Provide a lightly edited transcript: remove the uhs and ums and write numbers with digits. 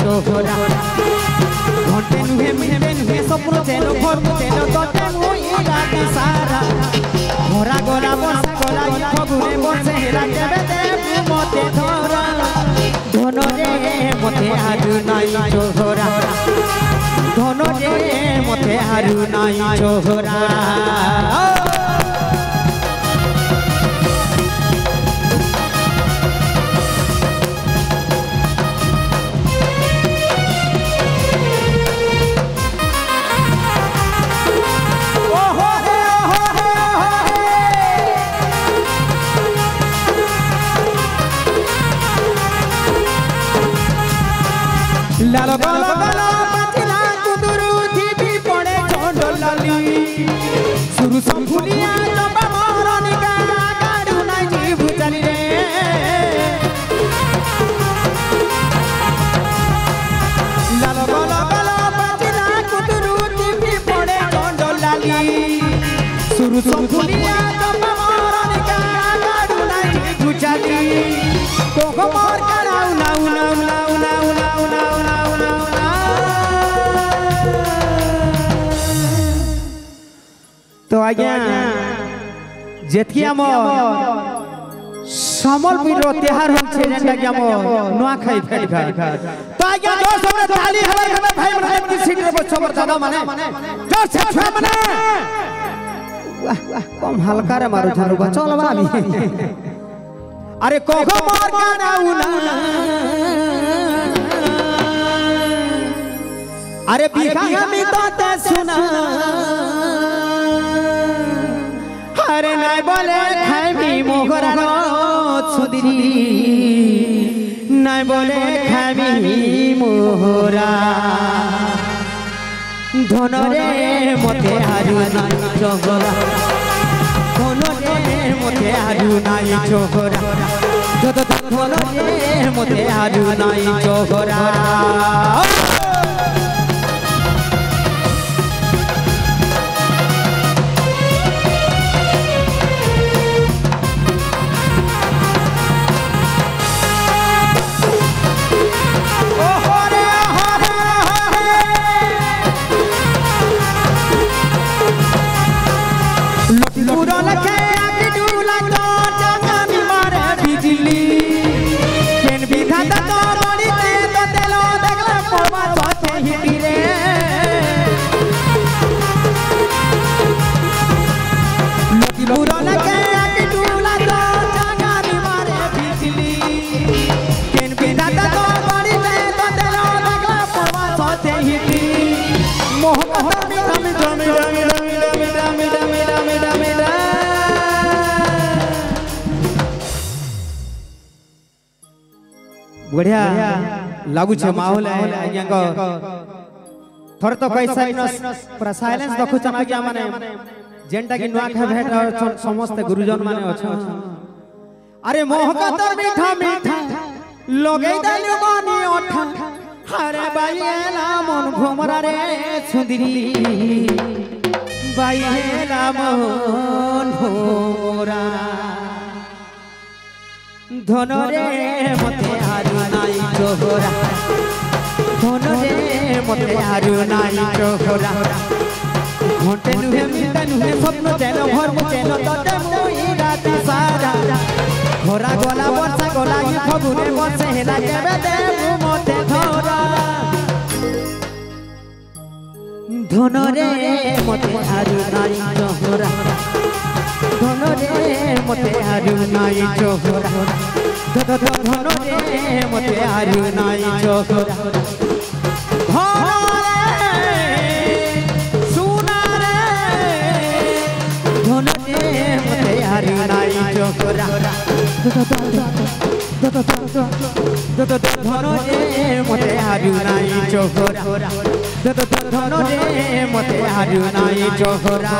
चोहरा घंटे नुहे मिटे नुहे सपन चेनो घर चेनो तोते मुई राती सारा मोरा गोला बरसा गोला फगुने बरसे हेरा केबे दे मते धरा धनो रे मते हारु नाई चोहरा धनो रे मते हारु नाई चोहरा लालो गालो गालो बचला कुदुरु थी पड़े छोड़ लाली सुरु संफुलिया चंपा मोरनी का गाड़ू नाई जीव चली रे लालो गालो गालो बचला कुदुरु थी पड़े छोड़ लाली सुरु संफुलिया चंपा मोरनी का गाड़ू नाई जीव चली कोको मोर कराऊ नाऊ नाऊ नाऊ नाऊ नाऊ नाऊ तो आज्ञा जेतकी आम समलपुर त्योहार होछे जेंटा कि आम नुआखाई फेट खाई तो आज्ञा जोर से ताली हमार खबर भाई बहन की सीट रे बच्चों पर दादा माने जोर से छुआ माने कम हल्का रे मारो थारो चल बाबी अरे कोको मोर कानाऊ ना अरे बिखा मी तो ते सुना अरे नाई बोले खाइबी मोगरा रो छुदिरी नाई बोले खाइबी मोहरा धनो रे मते हारु नाई चोहरा धनो रे मते हारु नाई चोहरा धनो रे मते हारु नाई चोहरा बढ़िया लागू छे माहौल है आज्ञा को थोर तो कैसा पूरा साइलेंस देखु चना कि माने जेंटा कि नुआ खा भेट समस्त गुरुजन माने अछो अरे मोह का तो मीठा मीठा लोगे दालु बानी ओठा अरे बाईला मन घुमरा रे सुंदरी बाईला मन घुमरा धनो रे मते हारु नाई चोहरा धनो रे मते हारु नाई चोहरा घंटे नुहे मिटा नुहे स्वप्न चेनो घर चेनो तोते मुई राती सारा घोरा गोला बरसा गोला ई फगुने बरसे हेला केबे दे मते धरा धनो रे मते हारु नाई चोहरा धनो रे मते हारु नाई चोहरा धनो रे मते हारु नाई चोहरा सुना रे धनो रे मते हारु नाई चोहरा धनो रे मते हारु नाई चोहरा धनो रे मते हारु नाई चोहरा